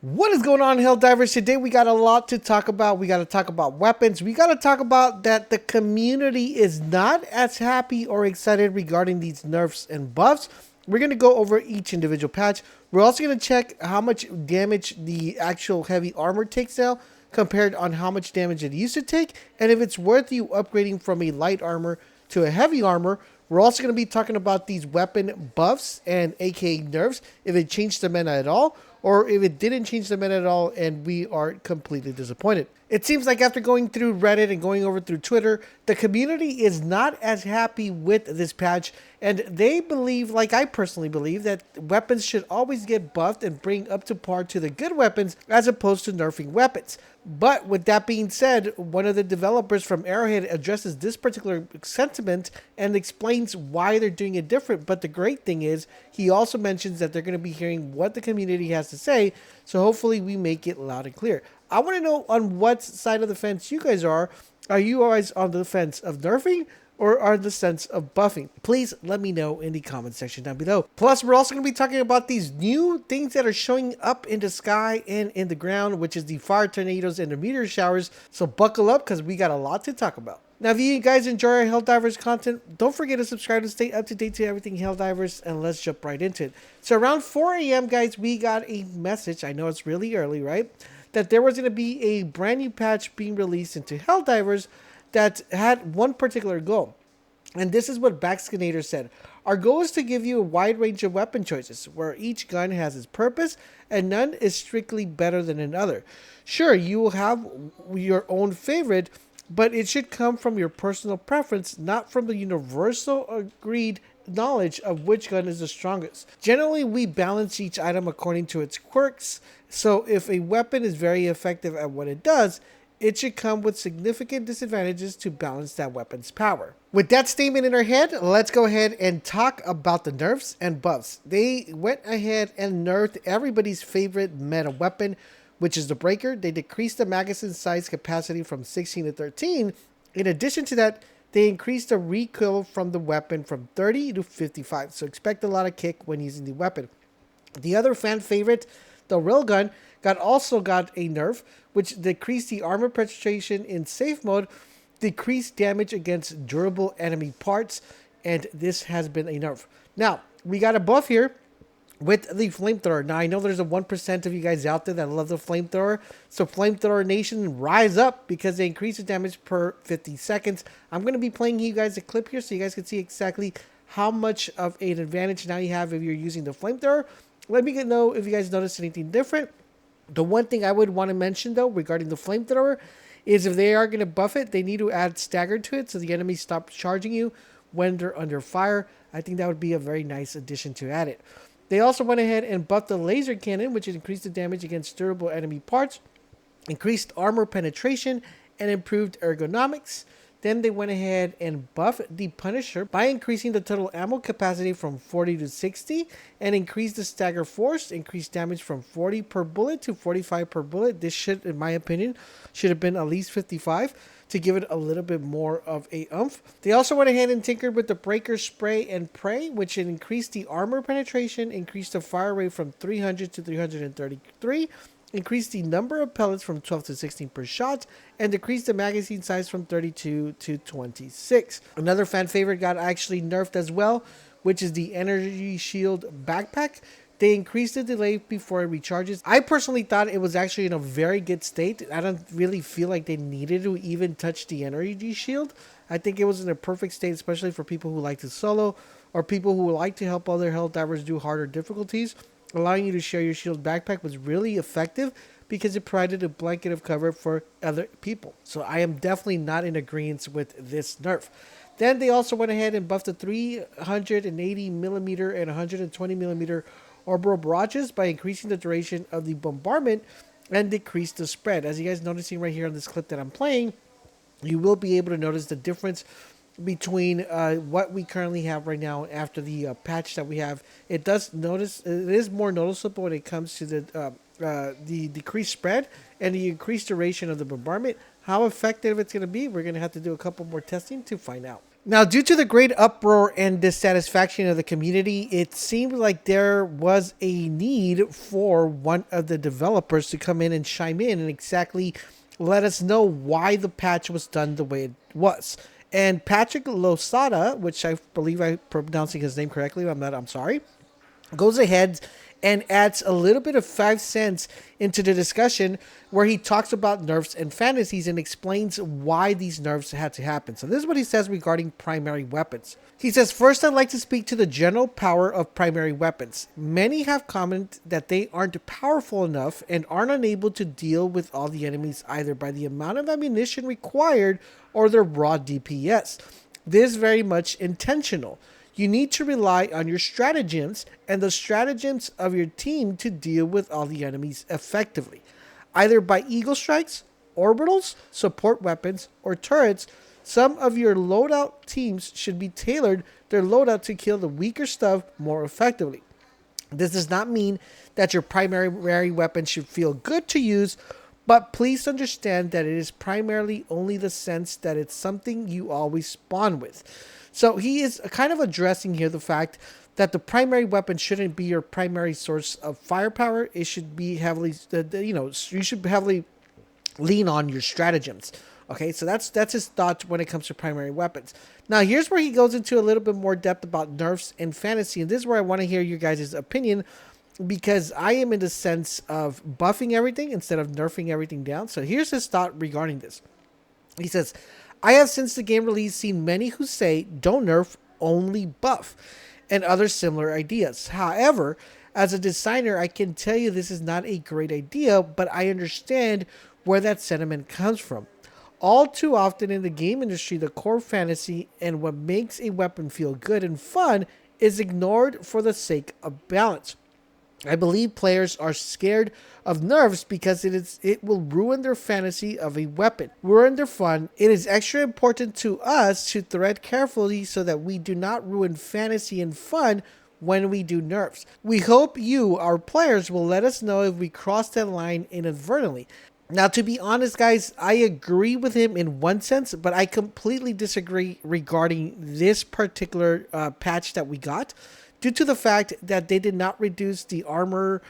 What is going on, Helldivers? Today we got a lot to talk about. We got to talk about weapons. We got to talk about that the community is not as happy or excited regarding these nerfs and buffs. We're going to go over each individual patch. We're also going to check how much damage the actual heavy armor takes now compared on how much damage it used to take, and if it's worth you upgrading from a light armor to a heavy armor. We're also going to be talking about these weapon buffs and aka nerfs, if it changed the meta at all, or if it didn't change the meta at all and we are completely disappointed. It seems like after going through Reddit and going over through Twitter, the community is not as happy with this patch, and they believe, like I personally believe, that weapons should always get buffed and bring up to par to the good weapons as opposed to nerfing weapons. But with that being said, one of the developers from Arrowhead addresses this particular sentiment and explains why they're doing it different. But the great thing is, he also mentions that they're going to be hearing what the community has to say, so hopefully we make it loud and clear. I want to know on what side of the fence you guys are. Are you guys on the fence of nerfing or are the sense of buffing? Please let me know in the comment section down below. Plus, we're also going to be talking about these new things that are showing up in the sky and in the ground, which is the fire tornadoes and the meteor showers. So buckle up because we got a lot to talk about. Now, if you guys enjoy our Helldivers content, don't forget to subscribe to stay up to date to everything Helldivers, and let's jump right into it. So around 4 a.m., guys, we got a message. I know it's really early, right? That there was going to be a brand new patch being released into Helldivers that had one particular goal. And this is what Baxkinator said. Our goal is to give you a wide range of weapon choices, where each gun has its purpose, and none is strictly better than another. Sure, you will have your own favorite, but it should come from your personal preference, not from the universal agreed knowledge of which gun is the strongest. Generally, we balance each item according to its quirks, so if a weapon is very effective at what it does, it should come with significant disadvantages to balance that weapon's power. With that statement in our head, let's go ahead and talk about the nerfs and buffs. They went ahead and nerfed everybody's favorite meta weapon, which is the breaker. They decreased the magazine size capacity from 16 to 13. In addition to that, they increased the recoil from the weapon from 30 to 55. So expect a lot of kick when using the weapon. The other fan favorite, the railgun, also got a nerf, which decreased the armor penetration in safe mode, decreased damage against durable enemy parts, and this has been a nerf. Now, we got a buff here with the flamethrower. Now, I know there's a 1% of you guys out there that love the flamethrower, so flamethrower nation, rise up, because they increase the damage per 50 seconds. I'm going to be playing you guys a clip here so you guys can see exactly how much of an advantage now you have if you're using the flamethrower. Let me know if you guys notice anything different. The one thing I would want to mention, though, regarding the flamethrower is if they are going to buff it, they need to add stagger to it so the enemy stops charging you when they're under fire. I think that would be a very nice addition to add it. They also went ahead and buffed the laser cannon, which increased the damage against durable enemy parts, increased armor penetration, and improved ergonomics. Then they went ahead and buffed the Punisher by increasing the total ammo capacity from 40 to 60 and increased the stagger force, increased damage from 40 per bullet to 45 per bullet. This should, in my opinion, should have been at least 55 to give it a little bit more of a oomph. They also went ahead and tinkered with the breaker spray and pray, which increased the armor penetration, increased the fire rate from 300 to 333, increased the number of pellets from 12 to 16 per shot, and decreased the magazine size from 32 to 26. Another fan favorite got actually nerfed as well, which is the energy shield backpack. They increased the delay before it recharges. I personally thought it was actually in a very good state. I don't really feel like they needed to even touch the energy shield. I think it was in a perfect state, especially for people who like to solo or people who like to help other Helldivers do harder difficulties. Allowing you to share your shield backpack was really effective because it provided a blanket of cover for other people. So I am definitely not in agreement with this nerf. Then they also went ahead and buffed the 380 millimeter and 120 millimeter orbital barrages by increasing the duration of the bombardment and decreased the spread. As you guys noticing right here on this clip that I'm playing, you will be able to notice the difference between what we currently have right now after the patch that we have. It is more noticeable when it comes to the decreased spread and the increased duration of the bombardment. How effective it's going to be, we're going to have to do a couple more testing to find out. Now, due to the great uproar and dissatisfaction of the community, it seemed like there was a need for one of the developers to come in and chime in and exactly let us know why the patch was done the way it was. And Patrick Losada, which I believe I'm pronouncing his name correctly, I'm sorry, goes ahead and adds a little bit of 5 cents into the discussion where he talks about nerfs and fantasies and explains why these nerfs had to happen. So this is what he says regarding primary weapons. He says, first, I'd like to speak to the general power of primary weapons. Many have commented that they aren't powerful enough and aren't unable to deal with all the enemies either by the amount of ammunition required or their raw DPS. This is very much intentional. You need to rely on your stratagems and the stratagems of your team to deal with all the enemies effectively, either by eagle strikes, orbitals, support weapons, or turrets. Some of your loadout teams should be tailored their loadout to kill the weaker stuff more effectively. This does not mean that your primary weapon should feel good to use, but please understand that it is primarily only the sense that it's something you always spawn with. So he is kind of addressing here the fact that the primary weapon shouldn't be your primary source of firepower. It should be heavily, you should heavily lean on your stratagems. Okay, so that's his thought when it comes to primary weapons. Now, here's where he goes into a little bit more depth about nerfs and fantasy, and this is where I want to hear your guys' opinion, because I am in the sense of buffing everything instead of nerfing everything down. So here's his thought regarding this. He says, I have since the game release seen many who say don't nerf, only buff, and other similar ideas. However, as a designer, I can tell you this is not a great idea, but I understand where that sentiment comes from. All too often in the game industry, the core fantasy and what makes a weapon feel good and fun is ignored for the sake of balance. I believe players are scared of nerfs because it will ruin their fantasy of a weapon, ruin their fun. It is extra important to us to tread carefully so that we do not ruin fantasy and fun when we do nerfs. We hope you, our players, will let us know if we cross that line inadvertently. Now, to be honest, guys, I agree with him in one sense, but I completely disagree regarding this particular patch that we got, due to the fact that they did not reduce the armor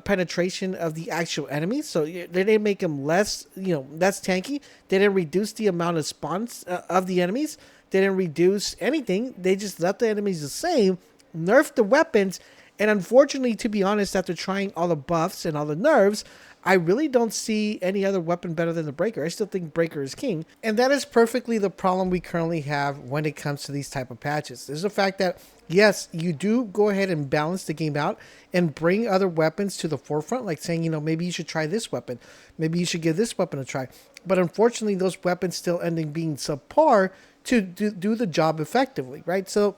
penetration of the actual enemies. So they didn't make them less tanky. They didn't reduce the amount of spawns of the enemies. They didn't reduce anything. They just left the enemies the same, nerfed the weapons, and unfortunately, to be honest, after trying all the buffs and all the nerfs, I really don't see any other weapon better than the Breaker. I still think Breaker is king. And that is perfectly the problem we currently have when it comes to these type of patches. There's the fact that, yes, you do go ahead and balance the game out and bring other weapons to the forefront, like saying, maybe you should try this weapon. Maybe you should give this weapon a try. But unfortunately, those weapons still end up being subpar to do the job effectively, right? So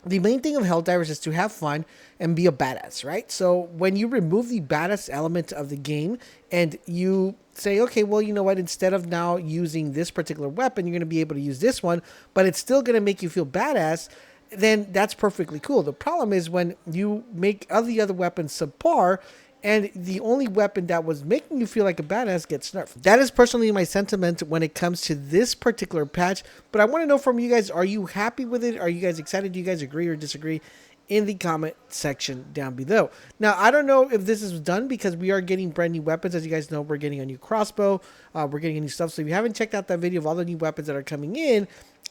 the main thing of Helldivers is to have fun and be a badass, right? So when you remove the badass element of the game and you say, okay, well, you know what? Instead of now using this particular weapon, you're going to be able to use this one, but it's still going to make you feel badass, then that's perfectly cool. The problem is when you make all the other weapons subpar and the only weapon that was making you feel like a badass gets nerfed. That is personally my sentiment when it comes to this particular patch. But I want to know from you guys, are you happy with it? Are you guys excited? Do you guys agree or disagree? In the comment section down below. Now, I don't know if this is done because we are getting brand new weapons. As you guys know, we're getting a new crossbow. We're getting a new stuff. So if you haven't checked out that video of all the new weapons that are coming in,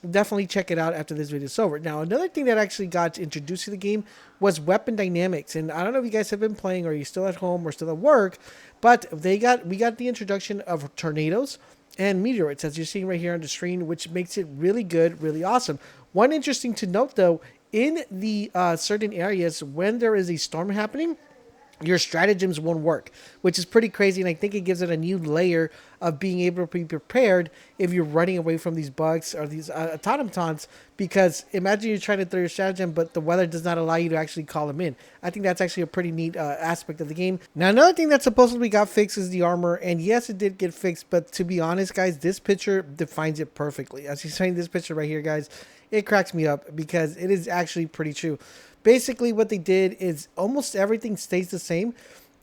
definitely check it out after this video is over. Now, another thing that actually got introduced to the game was weapon dynamics. And I don't know if you guys have been playing or you're still at home or still at work, but we got the introduction of tornadoes and meteorites, as you're seeing right here on the screen, which makes it really good, really awesome. One interesting to note, though, in the certain areas, when there is a storm happening, your stratagems won't work, which is pretty crazy. And I think it gives it a new layer of being able to be prepared if you're running away from these bugs or these automatons, because imagine you're trying to throw your stratagem, but the weather does not allow you to actually call them in. I think that's actually a pretty neat aspect of the game. Now, another thing that supposedly got fixed is the armor. And yes, it did get fixed. But to be honest, guys, this picture defines it perfectly. As you're seeing this picture right here, guys, it cracks me up because it is actually pretty true. Basically, what they did is almost everything stays the same.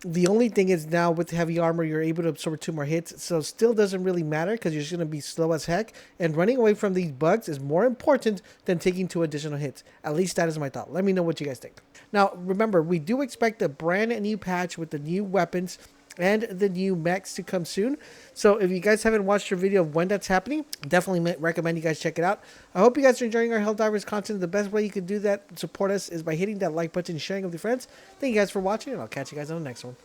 The only thing is now with heavy armor, you're able to absorb 2 more hits. So still doesn't really matter because you're just going to be slow as heck. And running away from these bugs is more important than taking 2 additional hits. At least that is my thought. Let me know what you guys think. Now, remember, we do expect a brand new patch with the new weapons and the new mechs to come soon. So if you guys haven't watched your video of when that's happening, definitely recommend you guys check it out. I hope you guys are enjoying our Helldivers content. The best way you can do that, support us, is by hitting that like button and sharing with your friends. Thank you guys for watching, and I'll catch you guys on the next one.